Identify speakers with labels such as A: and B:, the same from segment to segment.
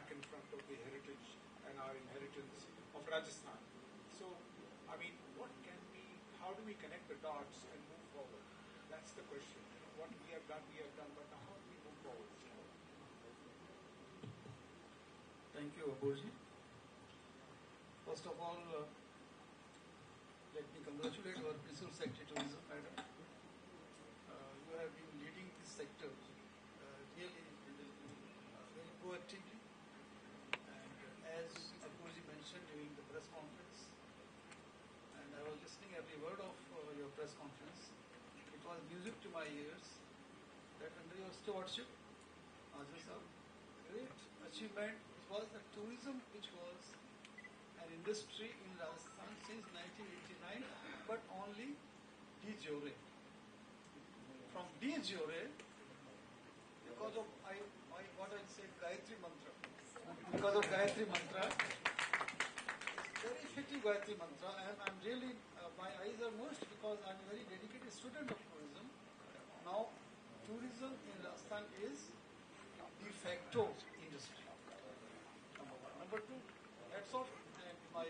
A: back in front of the heritage and our inheritance of Rajasthan. So, I mean, how do we connect the dots and move forward? That's the question. You know, what we have done, but now how do we move forward?
B: Thank you, Aburji. First of all, let me congratulate our Principal Secretary Tourism, Madam. You have been leading this sector really very proactively. And as Aburji mentioned during the press conference, and I was listening every word of your press conference, it was music to my ears that under your stewardship, Ajay sir, great achievement was the tourism, which was an industry in Rajasthan since 1989, but only de jure. From de jure, because of what I say, Gayatri Mantra. Because of Gayatri Mantra, very effective Gayatri Mantra, and I'm really, my eyes are moist because I'm a very dedicated student of tourism. Now, tourism in Rajasthan is de facto industry. Number one. Number two, hats off, and my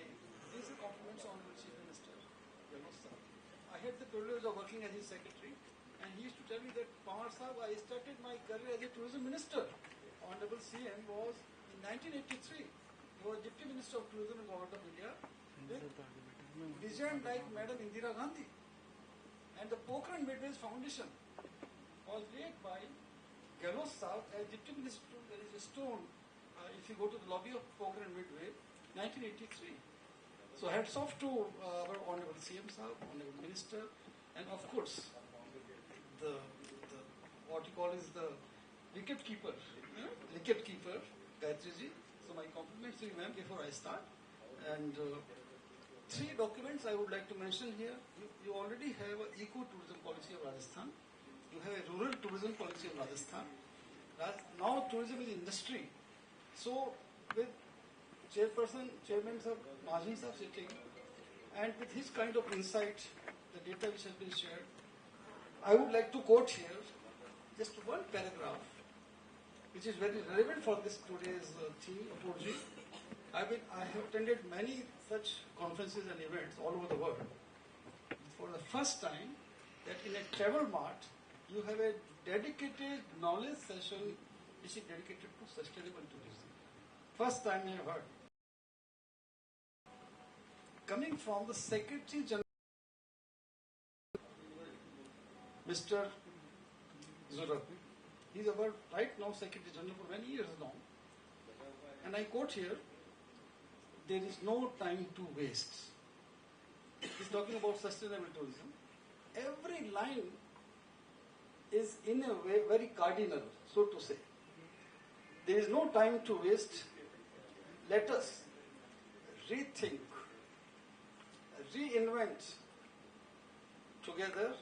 B: these are compliments on the Chief Minister, sir. I had the privilege of working as his secretary, and he used to tell me that, Pawar Sahab, I started my career as a tourism minister. Honorable CM was in 1983. He was Deputy Minister of Tourism in Government of India with vision like Madam Indira Gandhi. And the Pokhran Midway's Foundation was laid by Gehlot Sahab as Deputy Minister. There is a stone, if you go to the lobby of Pokhran Midway, 1983. So hats off to our Honorable CM Sahab, Honorable Minister, and of course, the what you call is the wicket keeper, Gayatri ji. So my compliments to you, ma'am, before I start. And three documents I would like to mention here. You already have an eco-tourism policy of Rajasthan. You have a rural tourism policy of Rajasthan. Now tourism is industry. So with Chairman Sir, Mahan Sir sitting, and with his kind of insight, the data which has been shared, I would like to quote here just one paragraph, which is very relevant for this today's theme of Urji. I have attended many such conferences and events all over the world. For the first time, that in a travel mart, you have a dedicated knowledge session which is dedicated to sustainable tourism. First time I have heard. Coming from the Secretary General, Mr. Zurak. He is our right now Secretary General for many years now. And I quote here, there is no time to waste. He's talking about sustainable tourism. Every line is in a way very cardinal, so to say. There is no time to waste. Let us rethink, reinvent together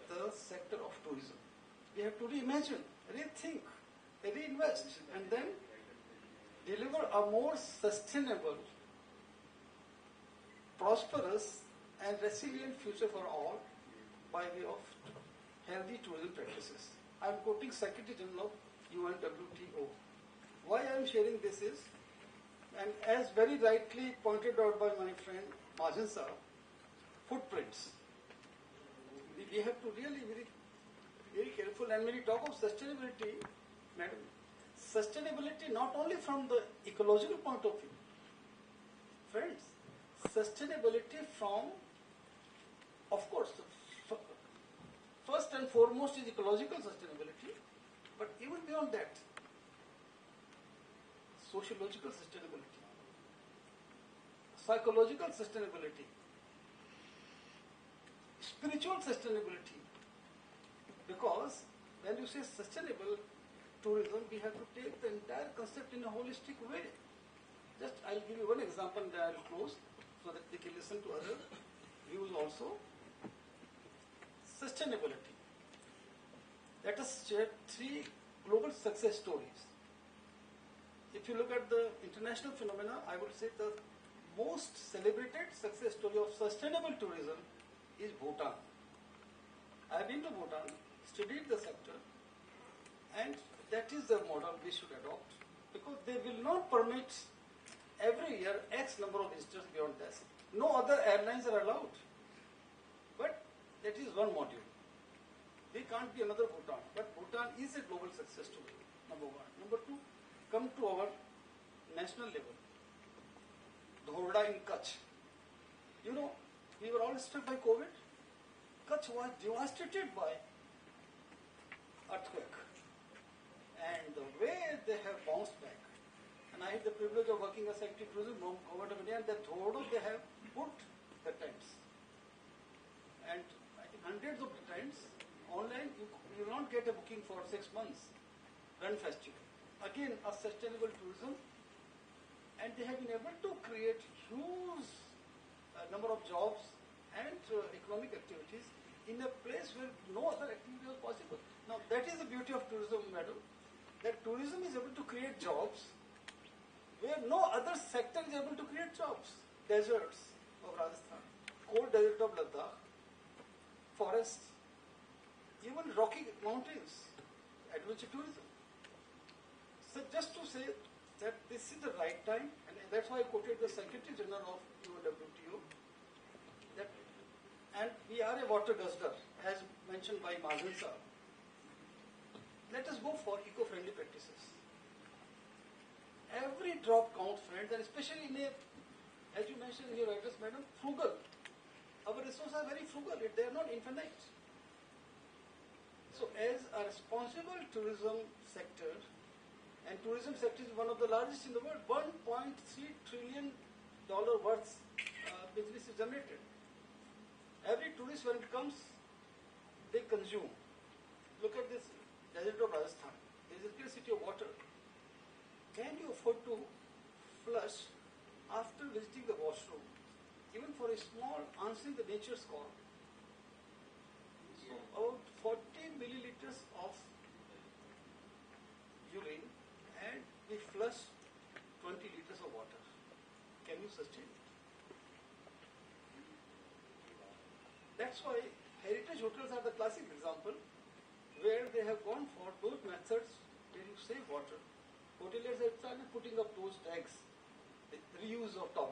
B: the sector of tourism. We have to reimagine, rethink, reinvest, and then deliver a more sustainable, prosperous, and resilient future for all by way of healthy tourism practices. I am quoting Secretary General of UNWTO. Why I am sharing this is, and as very rightly pointed out by my friend Mahan sir, footprints. We have to really very careful, and when we talk of sustainability, madam, sustainability not only from the ecological point of view, friends, sustainability from, of course, first and foremost is ecological sustainability, but even beyond that, sociological sustainability, psychological sustainability, spiritual sustainability. Because when you say sustainable tourism, we have to take the entire concept in a holistic way. Just I'll give you one example and I'll close so that we can listen to other views also. Sustainability. Let us share three global success stories. If you look at the international phenomena, I would say the most celebrated success story of sustainable tourism is Bhutan. I have been to Bhutan, studied the sector, and that is the model we should adopt. because they will not permit every year X number of visitors beyond that. No other airlines are allowed. But that is one module. We can't be another Bhutan. But Bhutan is a global success story, number one. Number two, come to our national level. Dhorda in Kutch. You know, we were all struck by COVID. Kutch was devastated by earthquake. And the way they have bounced back. And I had the privilege of working as Secretary of Tourism, Government of India, and that Dhorda they have put the tents. And I think hundreds of the tents online, you will not get a booking for 6 months. Run festival. Again, a sustainable tourism, and they have been able to create huge number of jobs and economic activities in a place where no other activity was possible. Now, that is the beauty of tourism, madam, that tourism is able to create jobs where no other sector is able to create jobs. Deserts of Rajasthan, cold desert of Ladakh, forests, even rocky mountains, adventure tourism. So just to say that this is the right time, and that's why I quoted the Secretary General of UNWTO, that, and we are a water guzzler, as mentioned by Mazen sir. Let us go for eco-friendly practices. Every drop counts, friends, and especially in a, as you mentioned in your address, madam, frugal. Our resources are very frugal, they are not infinite. So as a responsible tourism sector, and tourism sector is one of the largest in the world, $1.3 trillion worth business is generated. Every tourist, when it comes, they consume. Look at this desert of Rajasthan. There is a scarcity of water. Can you afford to flush after visiting the washroom, even for a small, answering the nature's call? So about 40 milliliters of urine, and we flush 20 liters of water. Can you sustain it? That's why heritage hotels are the classic example where they have gone for those methods where you save water. Hoteliers have started putting up those tags, the reuse of towel.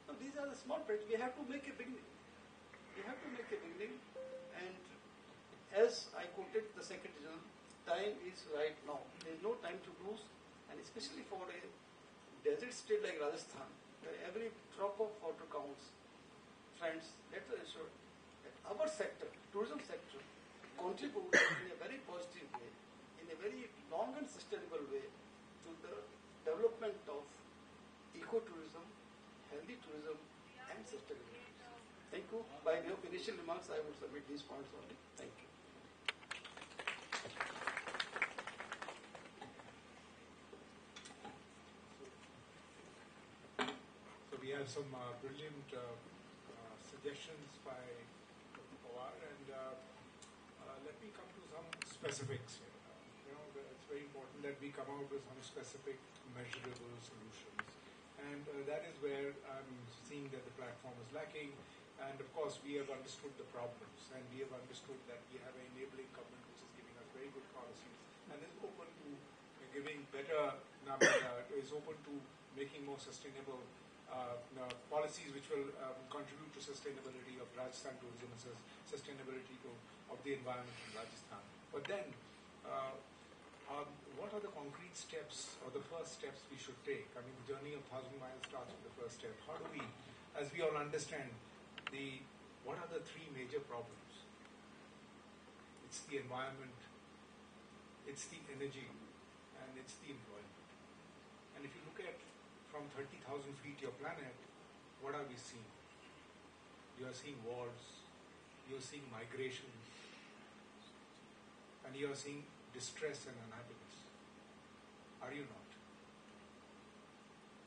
B: So these are the small practices. We have to make a beginning. We have to make a beginning, and as I quoted the Secretary General, time is right now. There is no time to lose, and especially for a desert state like Rajasthan, where every drop of water counts. Friends, let us ensure that our sector, tourism sector, contributes in a very positive way, in a very long and sustainable way to the development of eco-tourism, healthy tourism, and sustainable tourism. Thank you. By way of initial remarks, I would submit these points only. Thank you.
A: So we have some brilliant suggestions by Dr. Pawar, and let me come to some specifics here. It's very important that we come out with some specific, measurable solutions, and that is where I'm seeing that the platform is lacking. And of course, we have understood the problems, and we have understood that we have an enabling government which is giving us very good policies and is open to giving better, is open to making more sustainable policies which will contribute to sustainability of Rajasthan tourism and sustainability of the environment in Rajasthan. But then, what are the concrete steps or the first steps we should take? I mean, the journey of 1,000 miles starts with the first step. How do we, as we all understand, what are the three major problems? It's the environment, it's the energy, and it's the employment. And if you look at from 30,000 feet your planet, what are we seeing? You are seeing wars, you are seeing migration, and you are seeing distress and unhappiness. Are you not?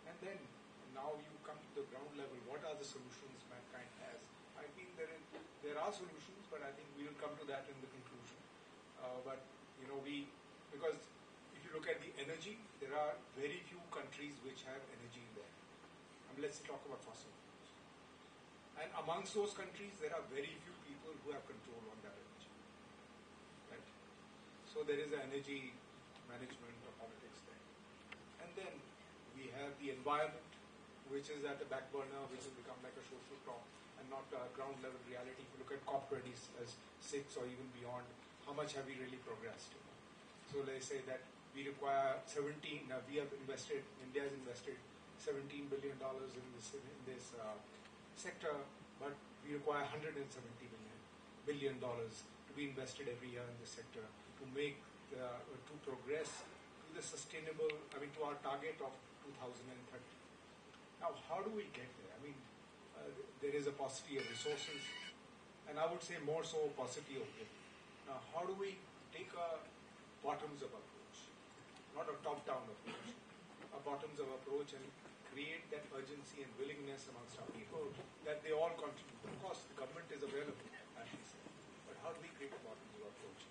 A: And then, now you come to the ground level, what are the solutions mankind has? I think there are solutions, but I think we will come to that in the conclusion. But, because if you look at the energy, there are very few countries which have energy there. Let's talk about fossil fuels. And amongst those countries, there are very few people who have control on that energy. Right? So there is an energy management or politics there. And then we have the environment, which is at the back burner, which has become like a social talk and not a ground level reality. If you look at COP26 or even beyond, how much have we really progressed? So let's say that we require 17, we have invested, India has invested $17 billion in this sector, but we require $170 billion to be invested every year in this sector to make, to progress to the sustainable, to our target of 2030. Now, how do we get there? There is a paucity of resources, and I would say more so a paucity of will. Now, how do we take a bottoms-up approach, not a top-down approach, a bottoms-up approach, and create that urgency and willingness amongst our people that they all contribute? Of course, the government is available, as we say, but how do we create a bottoms-up approach?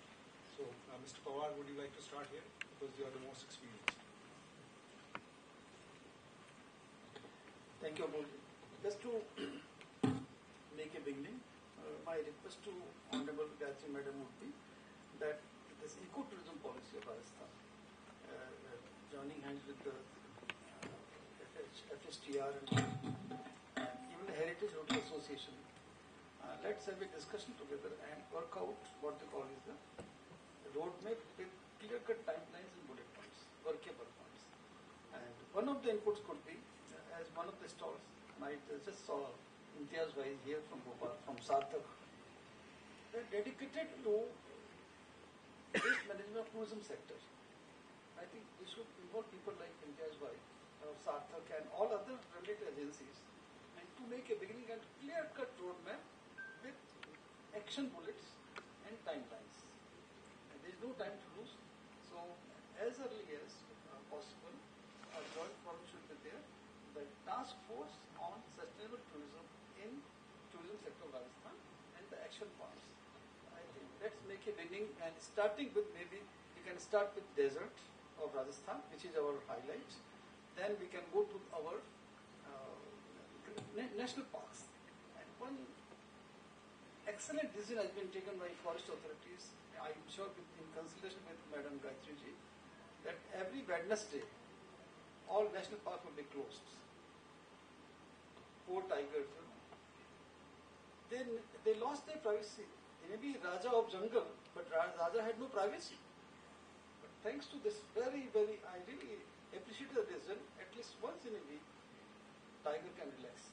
A: So, Mr. Pawar, would you like to start here? Because you are the most experienced.
B: Thank you, Abul. Just to make a beginning, my request to Honorable Gayatri Madam would be that this ecotourism policy of Rajasthan, joining hands with the FSTR and even the Heritage Hotel Association, let's have a discussion together and work out what they call is the roadmap with clear-cut timelines and bullet points, workable points. And one of the inputs could be, as one of the stalls, I just saw Imtiaz Bhai here from Bhopal, from Sarthak. They're dedicated to waste management of tourism sector. I think we should involve people like Imtiaz Bhai, Sarthak and all other related agencies, and to make a beginning and clear-cut roadmap with action bullets and timelines. And there is no time to lose. So as early as possible, a joint forum should be there. The task force on sustainable tourism in tourism sector of Rajasthan and the action plans. I think let's make a beginning and starting with maybe we can start with desert of Rajasthan, which is our highlight. Then we can go to our national parks. And one excellent decision has been taken by forest authorities, I am sure in consultation with Madam Gayatri ji, that every Wednesday all national parks will be closed. 4 tigers. They lost their privacy. They may be Raja of jungle, but Raja had no privacy. But thanks to this I really appreciate the decision. At least once in a week, tiger can relax.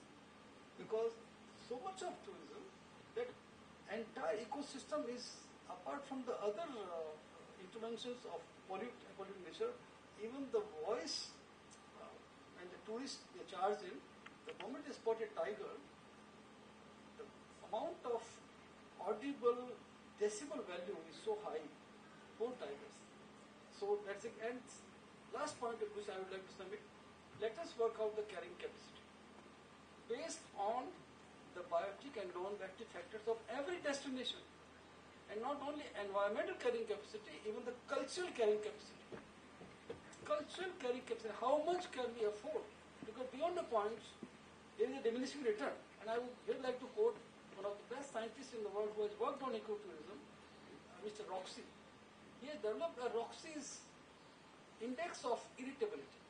B: Because so much of tourism, that entire ecosystem is, apart from the other interventions of polluting nature, even the voice and the tourists they charge in, the moment they spot a tiger, the amount of audible decibel value is so high, 4 tigers. So that's it. And last point of which I would like to submit, let us work out the carrying capacity based on the biotic and non-biotic factors of every destination. And not only environmental carrying capacity, even the cultural carrying capacity. Cultural carrying capacity, how much can we afford? Because beyond the point, there is a diminishing return. And I would really like to quote one of the best scientists in the world who has worked on ecotourism, Mr. Roxy. He has developed a Roxy's index of irritability.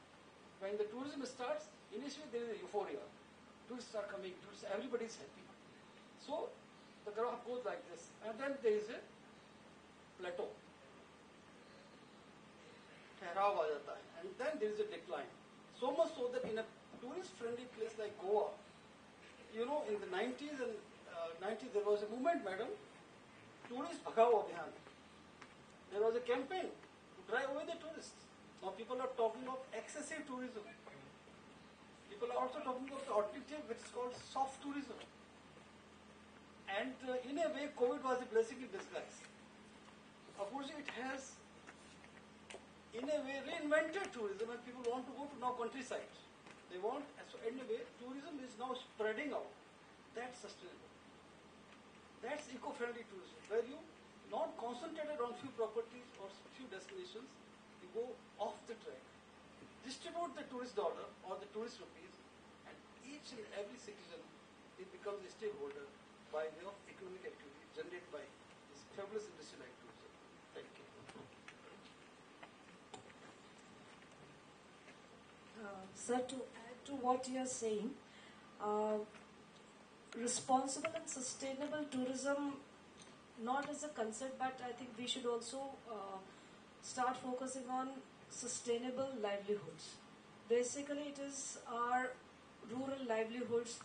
B: When the tourism starts, initially there is a euphoria. Tourists are coming, everybody is happy. So the graph goes like this, and then there is a plateau. ठहराव आ जाता है, and then there is a decline. So much so that in a tourist-friendly place like Goa, in the 90s and 90s there was a movement, madam, tourist bhagao abhiyan. There was a campaign to drive away the tourists. Now people are talking of excessive tourism. People are also talking of the alternative which is called soft tourism. And in a way, COVID was a blessing in disguise. Of course, it has, in a way, reinvented tourism, and people want to go to now countryside. They want, so in a way, tourism is now spreading out. That's sustainable. That's eco-friendly tourism, where you not concentrated on few properties or few destinations, you go off the track. Distribute the tourist dollar or the tourist rupees, and each and every citizen, it becomes a stakeholder by way of economic activity generated by this fabulous industry like tourism. Thank you.
C: Sir, to add to what you are saying, uh, responsible and sustainable tourism, not as a concept, but I think we should also start focusing on sustainable livelihoods. Basically, it is our rural livelihoods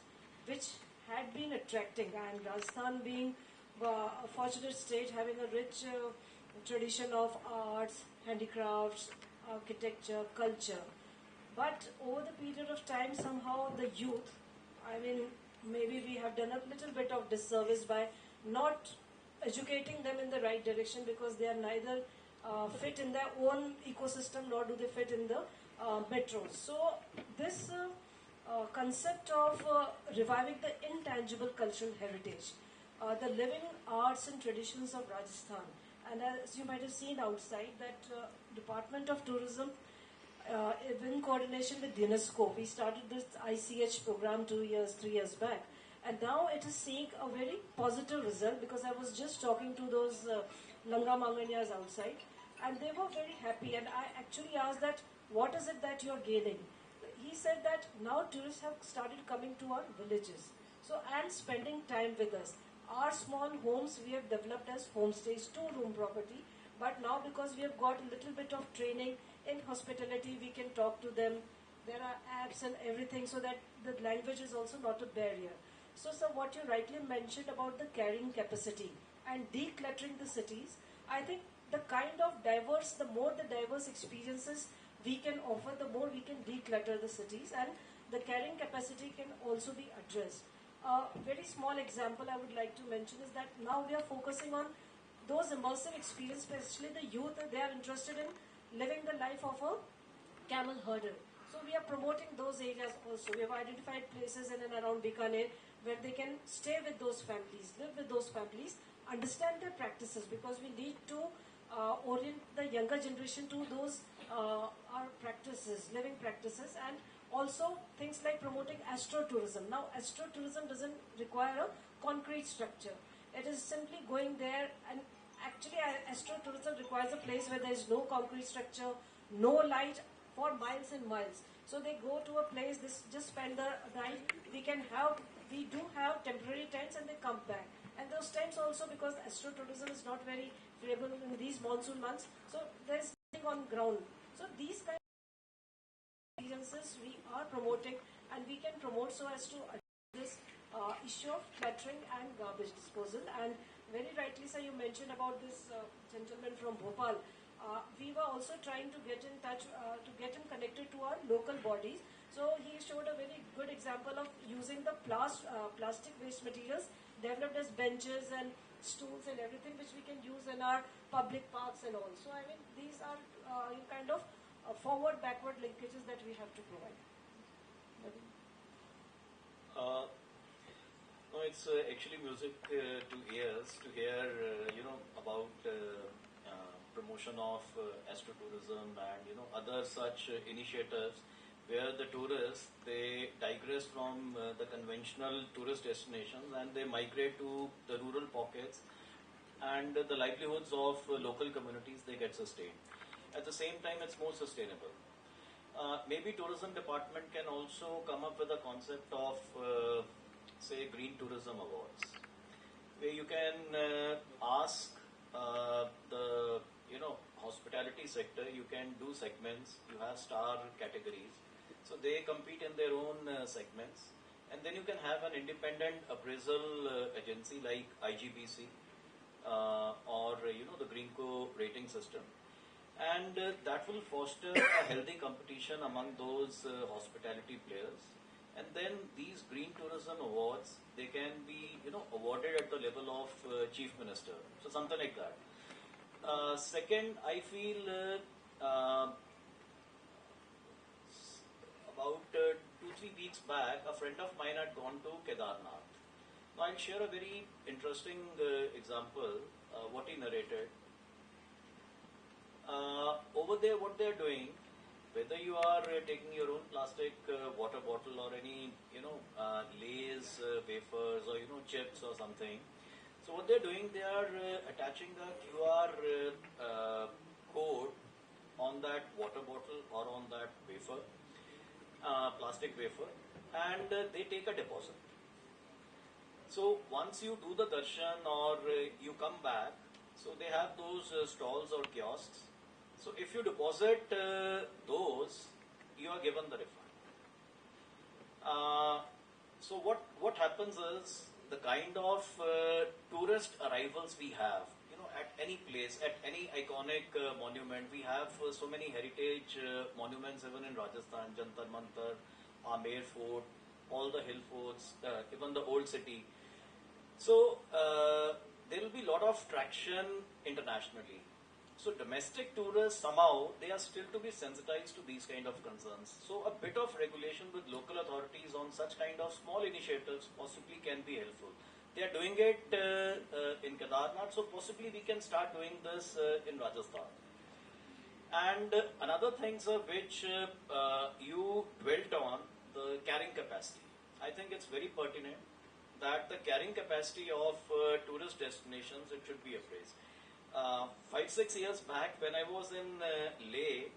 C: which had been attracting, and Rajasthan being a fortunate state having a rich tradition of arts, handicrafts, architecture, culture. But over the period of time, somehow the youth, I mean, maybe we have done a little bit of disservice by not educating them in the right direction, because they are neither fit in their own ecosystem nor do they fit in the metros. So this concept of reviving the intangible cultural heritage, the living arts and traditions of Rajasthan, and as you might have seen outside that Department of Tourism, in coordination with UNESCO, we started this ICH program 3 years back, and now it is seeing a very positive result, because I was just talking to those Langa Manganyas outside, and they were very happy. And I actually asked that, what is it that you're gaining? He said that now tourists have started coming to our villages, so and spending time with us. Our small homes we have developed as homestays, 2-room property, but now because we have got a little bit of training in hospitality, we can talk to them. There are apps and everything, so that the language is also not a barrier. So, sir, what you rightly mentioned about the carrying capacity and decluttering the cities, I think the kind of diverse, the more the diverse experiences we can offer, the more we can declutter the cities, and the carrying capacity can also be addressed. A very small example I would like to mention is that now we are focusing on those immersive experiences, especially the youth. They are interested in living the life of a camel herder. So we are promoting those areas also. We have identified places in and around Bikaner where they can stay with those families, live with those families, understand their practices, because we need to orient the younger generation to those our practices, living practices, and also things like promoting astrotourism. Now, astrotourism doesn't require a concrete structure. It is simply going there, and actually astrotourism requires a place where there is no concrete structure, no light for miles and miles. So they go to a place, they just spend the night. We do have temporary tents, and they come back. And those tents also, because astrotourism is not very favorable in these monsoon months, so there's nothing on ground. So these kind of experiences we are promoting, and we can promote so as to address this issue of cluttering and garbage disposal. And very rightly, sir, you mentioned about this gentleman from Bhopal. We were also trying to get in touch, to get him connected to our local bodies. So he showed a very good example of using the plastic waste materials developed as benches and stools and everything, which we can use in our public parks and all. So I mean, these are kind of forward-backward linkages that we have to provide.
D: No, it's actually music to ears to hear, about promotion of astrotourism and other such initiatives where the tourists, they digress from the conventional tourist destinations and they migrate to the rural pockets, and the livelihoods of local communities, they get sustained. At the same time, it's more sustainable. Maybe tourism department can also come up with a concept of say Green Tourism Awards, where you can ask the hospitality sector, you can do segments, you have star categories, so they compete in their own segments, and then you can have an independent appraisal agency like IGBC or the Greenco rating system, and that will foster a healthy competition among those hospitality players. And then these Green Tourism Awards, they can be awarded at the level of Chief Minister, so something like that. Second, I feel about 2-3 weeks back, a friend of mine had gone to Kedarnath. Now I'll share a very interesting example, what he narrated. Over there, what they're doing, whether you are taking your own plastic water bottle or any Lay's wafers or chips or something, so what they're doing, they are attaching the QR code on that water bottle or on that wafer, plastic wafer, and they take a deposit. So once you do the darshan or you come back, so they have those stalls or kiosks. So if you deposit those, you are given the refund. So what happens is the kind of tourist arrivals we have, at any place, at any iconic monument. We have so many heritage monuments even in Rajasthan, Jantar Mantar, Amer Fort, all the hill forts, even the old city. So there will be a lot of traction internationally. So domestic tourists, somehow they are still to be sensitized to these kind of concerns. So a bit of regulation with local authorities on such kind of small initiatives possibly can be helpful. They are doing it in Kedarnath, so possibly we can start doing this in Rajasthan. And another thing, sir, which you dwelt on, the carrying capacity. I think it's very pertinent that the carrying capacity of tourist destinations, it should be appraised. 5-6 years back, when I was in Leh,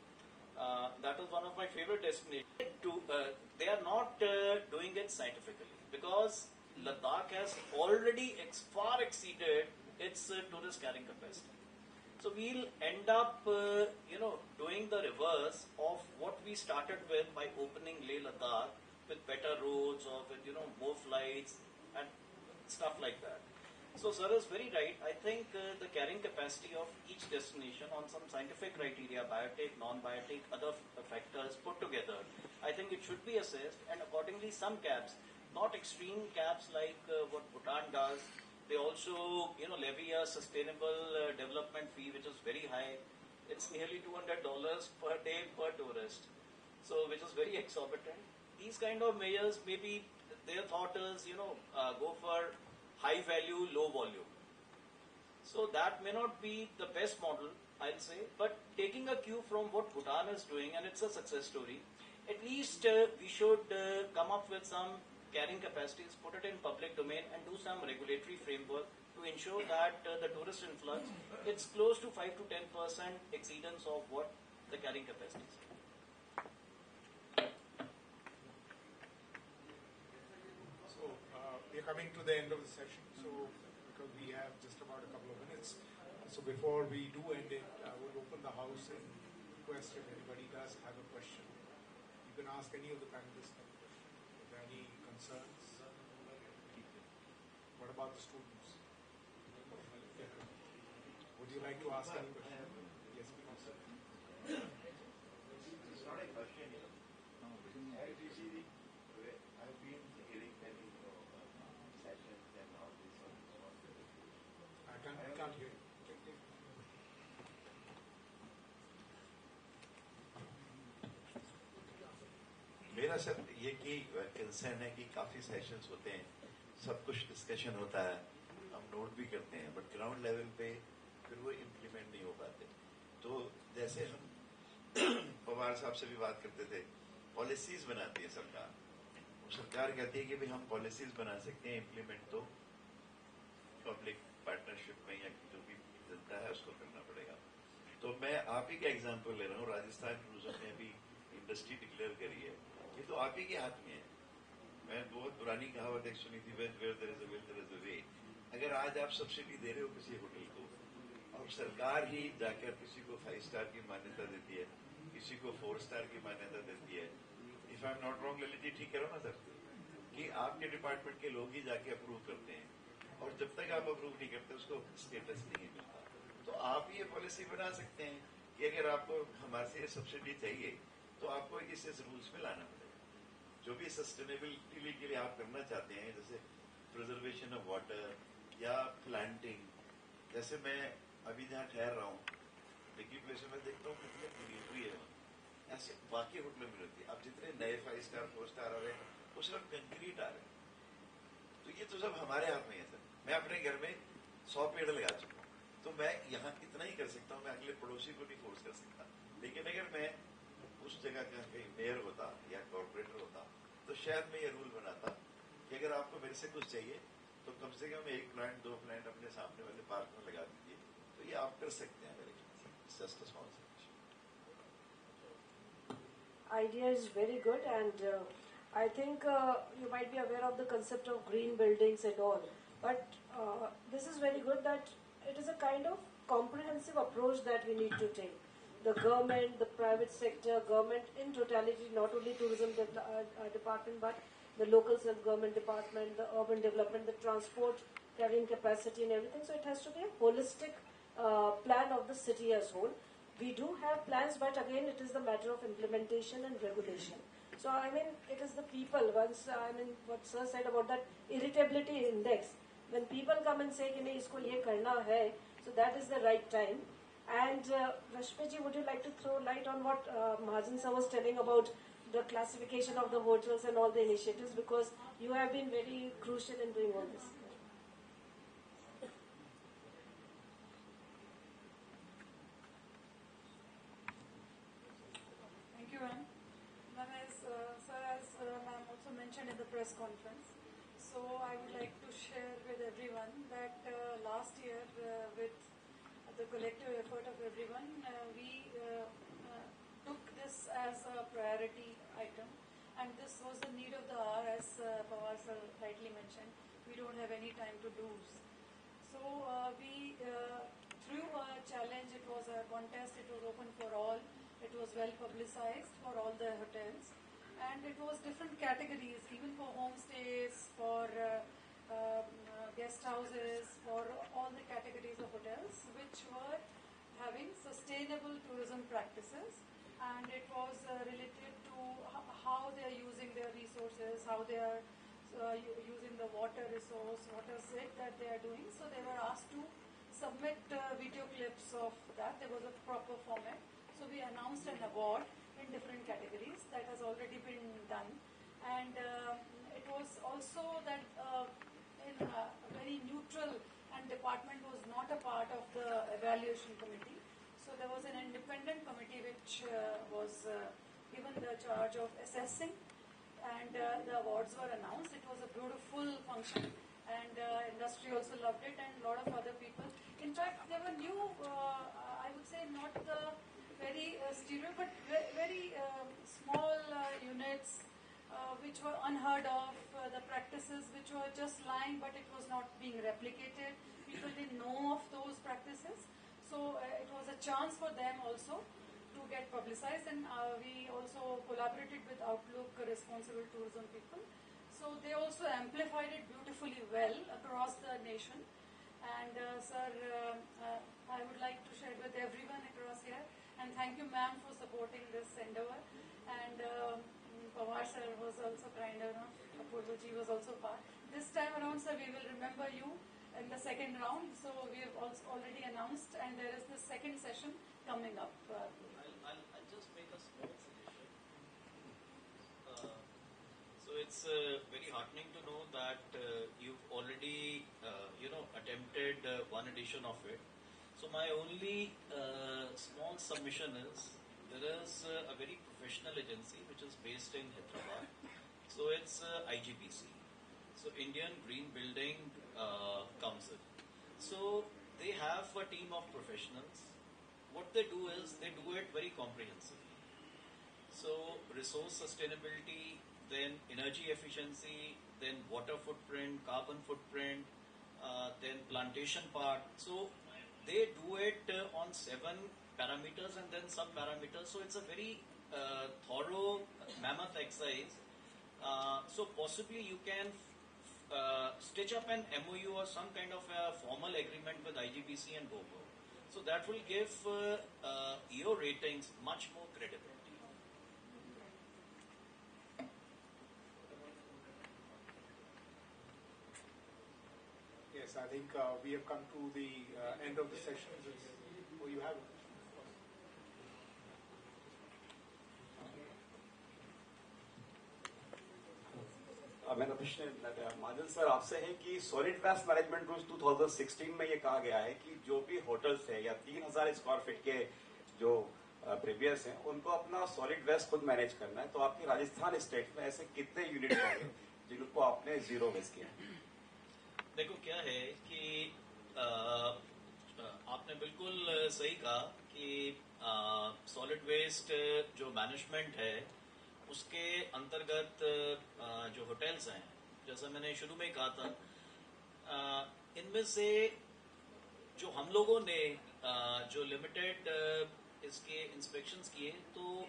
D: that was one of my favorite destinations. They are not doing it scientifically because Ladakh has already far exceeded its tourist carrying capacity. So we'll end up, doing the reverse of what we started with by opening Leh Ladakh with better roads or with more flights and stuff like that. So sir is very right. I think the carrying capacity of each destination on some scientific criteria, biotic, non-biotic, other factors put together, I think it should be assessed, and accordingly some caps, not extreme caps like what Bhutan does. They also levy a sustainable development fee which is very high. It's nearly $200 per day per tourist. So which is very exorbitant. These kind of measures, maybe their thought is go for high value, low volume. So that may not be the best model, I'll say, but taking a cue from what Bhutan is doing, and it's a success story, at least we should come up with some carrying capacities, put it in public domain, and do some regulatory framework to ensure that the tourist influx, it's close to 5 to 10% exceedance of what the carrying capacity is.
A: We are coming to the end of the session, so because we have just about a couple of minutes. So before we do end it, I will open the house and request if anybody does have a question. You can ask any of the panelists any question. If there are any concerns. What about the students? Yeah. Would you like to ask any question? Yes, please.
E: It's not a question. As you see, I've been hearing many sessions and all this on
A: I can't hear you.
E: मेरा sir ये कि concern है कि काफी sessions होते हैं, सब कुछ डिस्कशन होता है, हम नोट भी करते हैं, बट ग्राउंड लेवल पे फिर वो इम्प्लीमेंट नहीं हो पाते. तो जैसे हम पवार साहब से भी बात करते थे, पॉलिसीज बनाती है सरकार. सरकार कहती है कि भाई हम पॉलिसीज बना सकते हैं, इम्प्लीमेंट तो पब्लिक पार्टनरशिप में या जो भी जनता है उसको करना पड़ेगा. तो मैं आप ही का एग्जांपल ले रहा हूँ. राजस्थान टूरिज्म ने भी इंडस्ट्री डिक्लेयर करी है, ये तो आप ही के हाथ में है. मैं बहुत पुरानी कहावत एक सुनी थी, where there is a will there is a way. अगर आज आप सब्सिडी दे रहे हो किसी होटल को और सरकार ही जाकर किसी को 5 स्टार की मान्यता देती है, किसी को 4 स्टार की मान्यता देती है, if I am not wrong, Lalit ji ठीक करो ना सर, कि आपके डिपार्टमेंट के लोग ही जाके अप्रूव करते हैं, और जब तक आप अप्रूव नहीं करते उसको स्टेटस नहीं मिलता. तो आप ये पॉलिसी बना सकते हैं कि अगर आपको हमारे से सब्सिडी चाहिए तो आपको इस रूल्स में लाना पड़ेगा. जो भी सस्टेनेबिलिटी के लिए आप करना चाहते हैं, जैसे प्रिजर्वेशन ऑफ वाटर या प्लांटिंग, जैसे मैं अभी जहाँ ठहर रहा हूँ डिग्री प्लेस में देखता हूँ कितने ग्रीनरी है, ऐसे बाकी होटलों में रहती है. अब जितने नए 5 स्टार 4 स्टार आ रहे हैं वो सिर्फ कंक्रीट आ रहे हैं. तो ये तो सब हमारे हाथ में है सर. मैं अपने घर में 100 पेड़ लगा चुका हूँ, तो मैं यहाँ इतना ही कर सकता हूँ, मैं अगले पड़ोसी को नहीं फोर्स कर सकता. लेकिन अगर मैं उस जगह का कहीं मेयर होता या कॉर्पोरेटर होता तो शायद मैं ये रूल बनाता कि अगर आपको मेरे से कुछ चाहिए तो कम से कम 1 प्लांट 2 प्लांट अपने सामने वाले पार्क में लगा दीजिए. तो ये आप कर सकते हैं मेरे ख्याल से. Just a small suggestion.
C: Idea is very good, and I think you might be aware of the concept of green buildings and all, but this is very good that it is a kind of comprehensive approach that we need to take. The government, the private sector, government in totality, not only tourism department, but the local self-government department, the urban development, the transport carrying capacity and everything. So it has to be a holistic plan of the city as whole. We do have plans, but again, it is the matter of implementation and regulation. So I mean, it is the people. Once I mean, what Sir said about that irritability index. When people come and say, "कि नहीं इसको ये करना है," so that is the right time. And Rashmi ji, would you like to throw light on what Mahajan sir was telling about the classification of the hotels and all the initiatives, because you have been very crucial in doing all this.
F: Thank you, ma'am. Ma'am, as ma'am also mentioned in the press conference, so I would like to share with everyone that last year, with the collective effort of everyone, we took this as a priority item, and this was the need of the hour, as Pawar sir rightly mentioned. We don't have any time to lose. So we threw a challenge. It was a contest. It was open for all. It was well publicized for all the hotels, and it was different categories, even for homestays, for guest houses, for all the categories of hotels which were having sustainable tourism practices, and it was related to how they are using their resources, how they are using the water resource, what is it that they are doing. So they were asked to submit video clips of that. There was a proper format. So we announced an award in different categories that has already been done, and it was also that in a very neutral, and department was not a part of the evaluation committee. So there was an independent committee which was given the charge of assessing, and the awards were announced. It was a beautiful function, and industry also loved it, and a lot of other people. In fact, there were new, I would say, not the very stereo, but very small units which were unheard of, the practices which were just lying, but it was not being replicated. People didn't know of those practices. So it was a chance for them also to get publicized, and we also collaborated with Outlook Responsible Tourism people. So they also amplified it beautifully well across the nation. And sir, I would like to share with everyone across here, and thank you, ma'am, for supporting this endeavor. And Pawar sir was also kind enough. Apurvaji was also part. This time around, sir, we will remember you in the second round. So we have also already announced, and there is the second session coming up.
D: I'll just make a small suggestion. So it's very heartening to know that you've already, attempted one edition of it. So my only small submission is there is a very professional agency which is based in Hyderabad. So it's IGBC. So Indian Green Building Council. So they have a team of professionals. What they do is they do it very comprehensively. So resource sustainability, then energy efficiency, then water footprint, carbon footprint, then plantation part. So they do it on 7 parameters and then sub-parameters. So it's a very thorough mammoth exercise. So possibly you can stitch up an MOU or some kind of a formal agreement with IGBC and GoGo. So that will give your ratings much more credibility.
A: Yes, I think we have come to the end of the session. Oh, you have.
G: मेरा प्रश्न महाजन sir आपसे है कि solid waste management rules 2016 में ये कहा गया है कि जो भी होटल्स है या 3000 स्क्वायर फीट के जो प्रीवियस हैं उनको अपना सॉलिड वेस्ट खुद मैनेज करना है. तो आपके राजस्थान स्टेट में ऐसे कितने यूनिट्स होंगे जिनको आपने जीरो वेस्ट किया है?
D: देखो क्या है कि आपने बिल्कुल सही कहा कि सॉलिड वेस्ट जो मैनेजमेंट है उसके अंतर्गत जो होटल्स हैं, जैसा मैंने शुरू में कहा था, इनमें से जो हम लोगों ने जो लिमिटेड इसके इंस्पेक्शंस किए, तो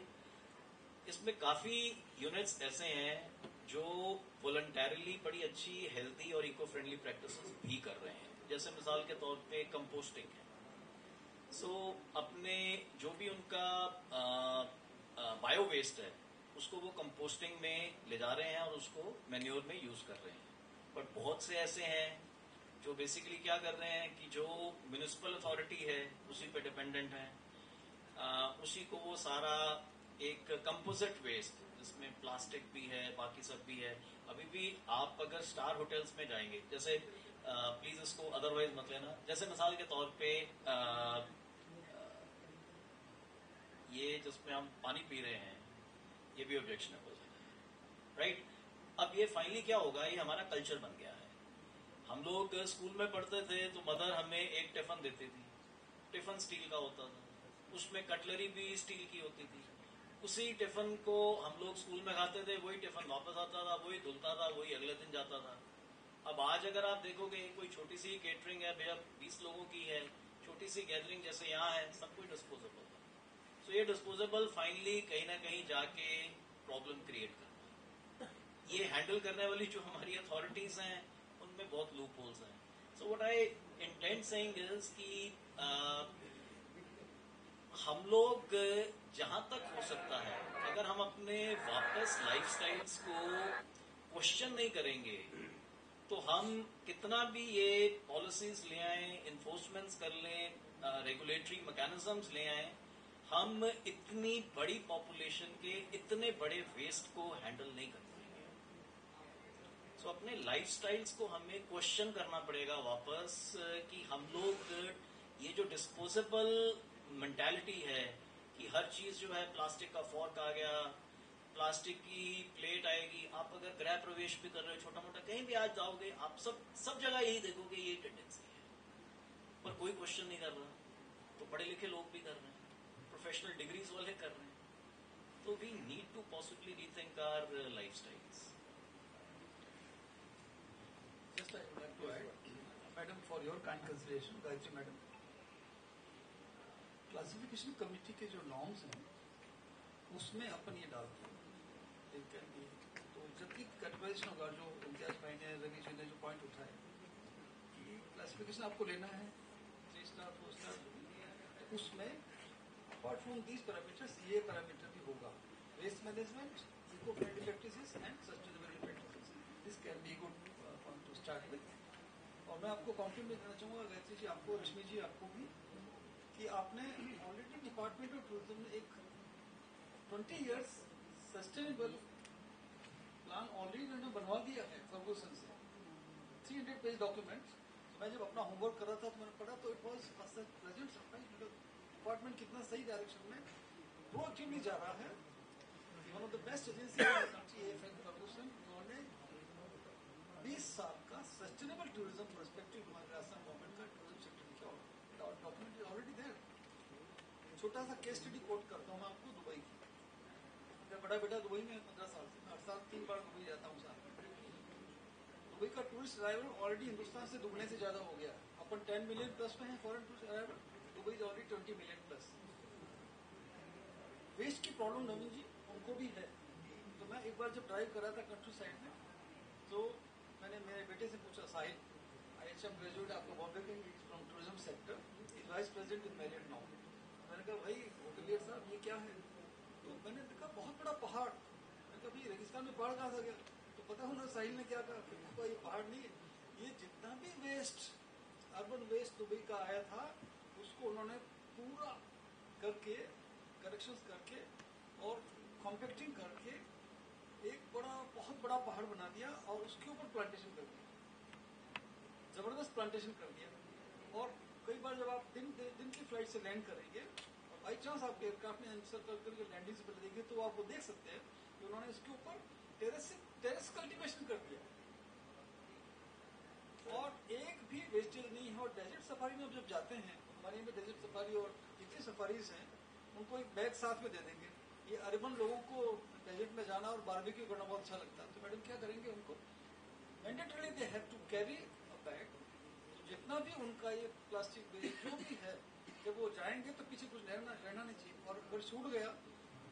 D: इसमें काफ़ी यूनिट्स ऐसे हैं जो वॉलंटरीली बड़ी अच्छी हेल्दी और इको फ्रेंडली प्रैक्टिसेस भी कर रहे हैं। जैसे मिसाल के तौर पे कंपोस्टिंग है। सो अपने जो भी उनका बायो वेस्ट है उसको वो कंपोस्टिंग में ले जा रहे हैं और उसको मैन्योर में यूज़ कर रहे हैं। बट बहुत से ऐसे हैं जो बेसिकली क्या कर रहे हैं कि जो म्यूनिसिपल अथॉरिटी है उसी पे डिपेंडेंट है, उसी को वो सारा एक कंपोजिट वेस्ट जिसमें प्लास्टिक भी है, बाकी सब भी है। अभी भी आप अगर स्टार होटल्स में जाएंगे, जैसे प्लीज इसको अदरवाइज मत लेना, जैसे मिसाल के तौर पे ये जिसमें हम पानी पी रहे हैं ये भी ऑब्जेक्शनेबल है, राइट? अब ये फाइनली क्या होगा, ये हमारा कल्चर बन गया है। हम लोग स्कूल में पढ़ते थे तो मदर हमें एक टिफिन देती थी, टिफिन स्टील का होता था, उसमें कटलरी भी स्टील की होती थी। उसी टिफिन को हम लोग स्कूल में खाते थे, वही टिफिन वापस आता था, वही धुलता था, वही अगले दिन जाता था। अब आज अगर आप देखोगे कोई छोटी सी केटरिंग है, भैया 20 लोगों की है, छोटी सी गैदरिंग जैसे यहाँ है, सब कुछ डिस्पोजेबल है। तो ये डिस्पोजेबल फाइनली कहीं ना कहीं जाके प्रॉब्लम क्रिएट करता है। ये हैंडल करने वाली जो हमारी अथॉरिटीज हैं उनमें बहुत लूप होल्स हैं। So what I intend saying is कि हम लोग जहां तक हो सकता है, अगर हम अपने वापस लाइफस्टाइल्स को क्वेश्चन नहीं करेंगे तो हम कितना भी ये पॉलिसीज ले आए, इन्फोर्समेंट्स कर लें, रेगुलेटरी मैकेनिज्म्स ले आए, हम इतनी बड़ी पॉपुलेशन के इतने बड़े वेस्ट को हैंडल नहीं कर पाएंगे। सो अपने लाइफस्टाइल्स को हमें क्वेश्चन करना पड़ेगा वापस कि हम लोग ये जो डिस्पोजेबल मेंटालिटी है कि हर चीज जो है, प्लास्टिक का फॉर्क आ गया, प्लास्टिक की प्लेट आएगी, आप अगर गृह प्रवेश भी कर रहे हो छोटा मोटा, कहीं भी आज जाओगे आप सब जगह यही देखोगे, यही टेंडेंसी है, पर कोई क्वेश्चन नहीं कर रहा। तो पढ़े लिखे लोग भी कर रहे हैं, प्रोफेशनल डिग्रीज वाले कर रहे हैं। तो we need to possibly rethink our lifestyles.
B: Just I would like to add, Madam, for your kind consideration, Gayatri Madam, classification committee के जो नॉर्म्स हैं उसमें अपन ये डालते हैं। तो जब भी कैटेगराइजेशन होगा, जो इम्तियाज भाई ने, रवि जी ने जो पॉइंट उठाए कि क्लासिफिकेशन आपको लेना है 3 स्टार 4 स्टार, उसमें अपार्ट फ्रॉम दीज पैरामीटर्स ये पैरामीटर भी होगा, waste management, eco friendly practices and sustainable practices. This can be good point to start with. और मैं आपको कॉम्प्लीमेंट देना चाहूँगा गायत्री जी, आपको, रश्मि जी, आपको भी, कि आपने ऑलरेडी डिपार्टमेंट ऑफ टूरिज्म ने एक 20 इयर्स सस्टेनेबल प्लान ऑलरेडी बनवा दिया है फर्गूसन से, 300 पेज डॉक्यूमेंट। मैं जब अपना होमवर्क कर रहा था तो मैंने पढ़ा, तो it was present surprise, department कितना सही डायरेक्शन में प्रोएक्टिवली जा रहा है। One of the best agency in the country, AFL Ferguson, उन्होंने 20 साल का सस्टेनेबल टूरिज्म पर्सपेक्टिव हमारे राजस्थान गवर्नमेंट का टूरिज्म सेक्टर लिखा हुआ, डॉक्यूमेंट इज ऑलरेडी देयर। छोटा सा केस स्टडी कोट करता हूँ मैं आपको, दुबई की। मेरा बड़ा बेटा दुबई में 15 साल से, हर साल 3 बार दुबई जाता हूँ साल में। दुबई का टूरिस्ट अराइवल ऑलरेडी हिंदुस्तान से दुगने से ज्यादा हो गया। अपन 10 मिलियन प्लस में है foreign tourist arrival, Dubai is already 20 million plus. Waste की प्रॉब्लम नवीन जी उनको भी है। तो मैं एक बार जब ड्राइव कर रहा था कंट्री साइड में, तो मैंने मेरे बेटे से पूछा, साहिल IHM ग्रेजुएट, आपको बॉम्बे के, from tourism sector, is vice president in Marriott now. मैंने कहा भाई होटलियर साहब ये क्या है? तो मैंने देखा बहुत बड़ा पहाड़। मैंने कहा भाई रेगिस्तान में पहाड़ कहाँ से गया? तो पता होना साहिल ने क्या कहा, ये पहाड़ नहीं है, ये जितना भी वेस्ट, अर्बन वेस्ट दुबई का आया था, उसको उन्होंने पूरा करके, करेक्शंस करके और कॉम्पैक्टिंग करके एक बहुत बड़ा पहाड़ बना दिया और उसके ऊपर प्लांटेशन कर दिया, जबरदस्त प्लांटेशन कर दिया। और कई बार जब आप दिन की फ्लाइट से लैंड करेंगे और बाई चांस आपके एयरक्राफ्ट ने सर्कल करके लैंडिंग से पहले देखेंगे, तो आपको देख सकते हैं कि उन्होंने इसके ऊपर टेरेस कल्टीवेशन कर दिया और एक भी वेस्टेज नहीं है। और डेजर्ट सफारी में जब जाते हैं, हमारे यहाँ डेजर्ट सफारी और जितनी सफारीज हैं, उनको एक बैग साथ में दे देंगे, ये अर्बन लोगों को डेजर्ट में जाना और बारबेक्यू करना बहुत अच्छा लगता है, तो मैडम क्या करेंगे उनको mandatorily they have to carry a bag, जितना भी उनका ये प्लास्टिक वेस्ट जो भी है, जब वो जाएंगे तो पीछे कुछ रहना नहीं चाहिए, और अगर छूट गया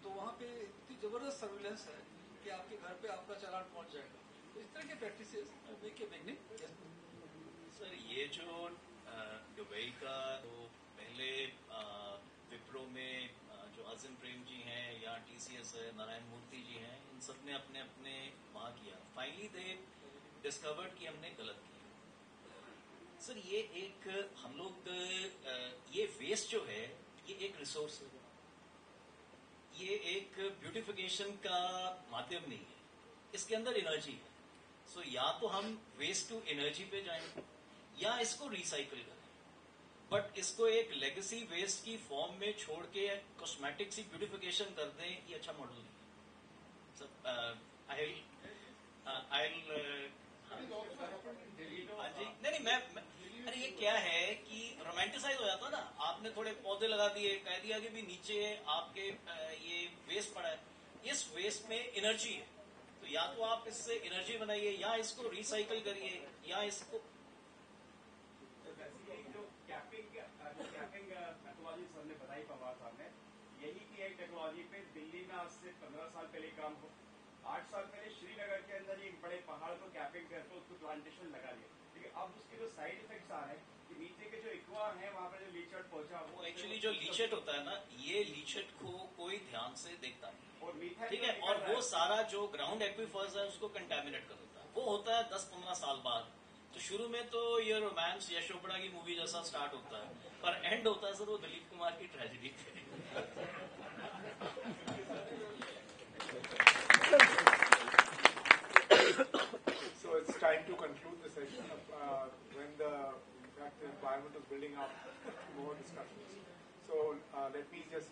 B: तो वहाँ पे इतनी जबरदस्त सर्विलेंस है कि आपके घर पे आपका चालान पहुँच जाएगा। तो इस तरह के practices make a beginning.
D: Sir ये जो दुबई का तो पहले विप्रो में जो आजिम प्रेम जी हैं या टीसीएस है, नारायण मूर्ति जी हैं, इन सब ने अपने अपने वहाँ किया, फाइनली दे डिस्कवर्ड कि हमने गलत किया। सर ये एक हम लोग ये वेस्ट जो है ये एक रिसोर्स है, ये एक ब्यूटिफिकेशन का माध्यम नहीं है, इसके अंदर एनर्जी है। सो या तो हम वेस्ट टू एनर्जी पे जाएं या इसको रिसाइकिल करें, बट इसको एक लेगेसी वेस्ट की फॉर्म में छोड़ के कॉस्मेटिक्स की ब्यूटिफिकेशन कर दें, ये अच्छा मॉडल नहीं है। सर नहीं मैं अरे ये क्या है कि रोमांटिसाइज हो जाता ना, आपने थोड़े पौधे लगा दिए, कह दिया कि भी नीचे आपके ये वेस्ट पड़ा है, इस वेस्ट में एनर्जी है, तो या तो आप इससे एनर्जी बनाइए या इसको रिसाइकिल करिए या इसको
G: कैपिंग मेथोडोलॉजी सर ने बताई पवार साहब ने, यही की एक टेक्नोलॉजी पे दिल्ली में आज से 15 साल पहले काम हो, 8 साल पहले श्रीनगर के अंदर एक बड़े पहाड़ को कैपिंग करके उसको प्लांटेशन लगा लिया, लेकिन अब उसके जो साइड इफेक्ट्स आ रहे हैं कि नीचे के जो एक्वा है वहाँ पर जो लीचेट पहुंचा,
D: वो एक्चुअली जो लीचेट होता है ना, ये लीचेट को कोई ध्यान से देखता नहीं,
G: और
D: ठीक है, और वो सारा जो ग्राउंड एक्विफर्स है उसको कंटेमिनेट कर देता है, वो होता है 10-15 साल बाद। तो शुरू में तो ये रोमांस यश चोपड़ा की मूवी जैसा स्टार्ट होता है, पर एंड होता है सर वो दिलीप कुमार की ट्रेजेडी पे।
A: So it's time to conclude the session when the environment is building up more discussions. So let me just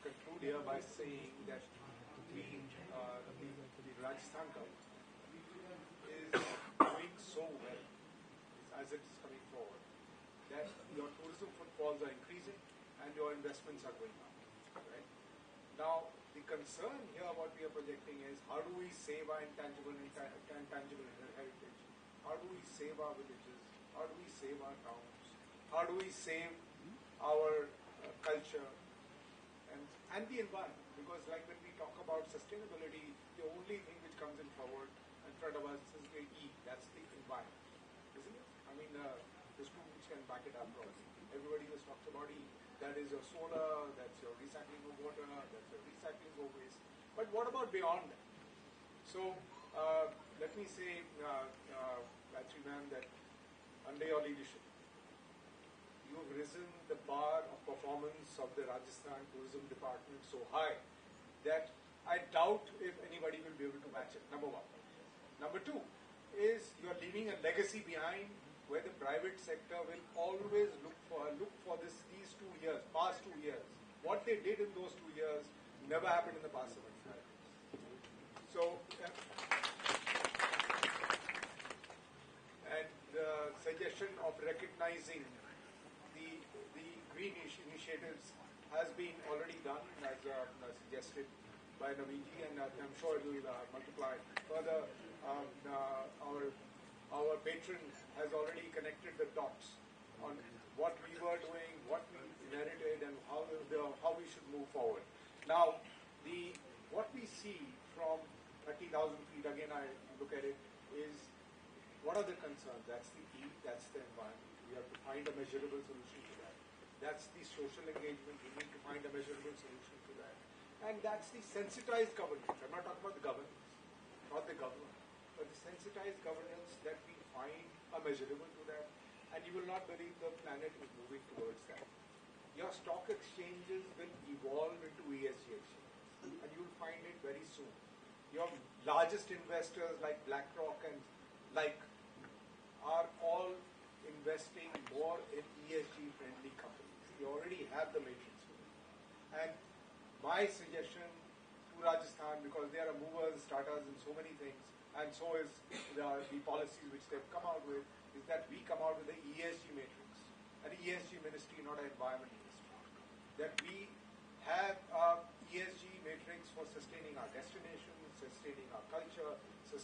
A: conclude here by saying that the Rajasthan government is doing so well as it is coming forward that your tourism footfalls are increasing and your investments are going up. Right? Now, the concern here, what we are projecting is how do we save our intangible heritage? How do we save our villages? How do we save our towns? How do we save our culture and the environment? Because like when we talk about sustainability, the only thing which comes in front of us is the E, that's the environment, isn't it? I mean, the students can back it up probably. Everybody just talks about E. That is your solar, that's your recycling of water, that's your recycling of waste. But what about beyond that? So, let me say, Gayatri ma'am, that under your leadership, you have risen the bar of performance of the Rajasthan Tourism Department so high that I doubt if anybody will be able to match it, number one. Number two is you are leaving a legacy behind where the private sector will always look for these 2 years, past 2 years. What they did in those 2 years never happened in the past 75 years. So, and the suggestion of recognizing the green initiatives has been already done as suggested by Naveenji, and I'm sure it will multiply further. Our patron has already connected the dots on what we were doing, what we inherited, and how we should move forward. Now, what we see from 30,000 feet, again I look at it, is what are the concerns? That's the E, that's the environment. We have to find a measurable solution to that. That's the social engagement. We need to find a measurable solution to that. And that's the sensitized governance. I'm not talking about the governance, not the government, but the sensitized governance that we find a measurable to that. And you will not believe the planet is moving towards that. Your stock exchanges will evolve into ESG exchanges, and you will find it very soon. Your largest investors like BlackRock and like are all investing more in ESG-friendly companies. They already have the matrix. And my suggestion to Rajasthan, because they are movers, starters in so many things, and so is the policies which they've come out with, is that we come out with the ESG matrix, an ESG ministry, not an environment ministry. That we have a ESG matrix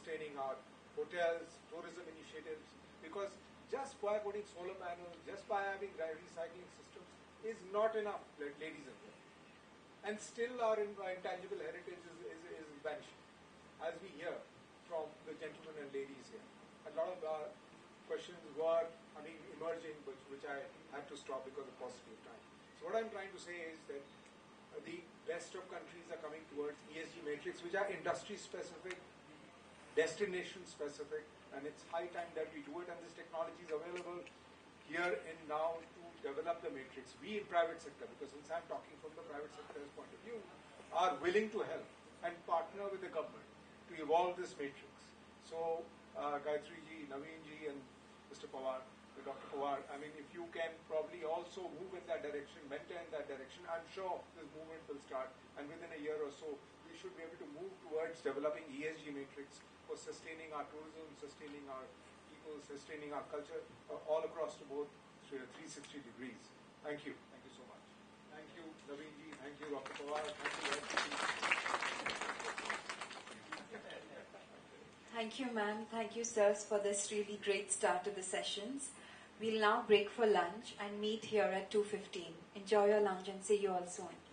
A: sustaining our hotels, tourism initiatives, because just by putting solar panels, just by having recycling systems is not enough, ladies and gentlemen. And still our intangible heritage is vanishing, as we hear from the gentlemen and ladies here. A lot of questions were, emerging, which I had to stop because of paucity of time. So what I'm trying to say is that the best of countries are coming towards ESG matrix, which are industry specific, destination specific, and it's high time that we do it, and this technology is available here and now to develop the matrix. We in private sector, because since I'm talking from the private sector's point of view, are willing to help and partner with the government to evolve this matrix. So Gayatri ji, Naveen ji, and Mr. Pawar, Dr. Pawar, if you can probably also move in that direction, mentor in that direction, I'm sure this movement will start, and within a year or so, we should be able to move towards developing ESG matrix for sustaining our tourism, sustaining our people, sustaining our culture, all across the board, 360 degrees. Thank you. Thank you so much. Thank you, Naveen ji. Thank you, Dr. Pawar. Thank you,
H: Thank you, ma'am. Thank you, sirs, for this really great start to the sessions. We'll now break for lunch and meet here at 2:15. Enjoy your lunch and see you all soon.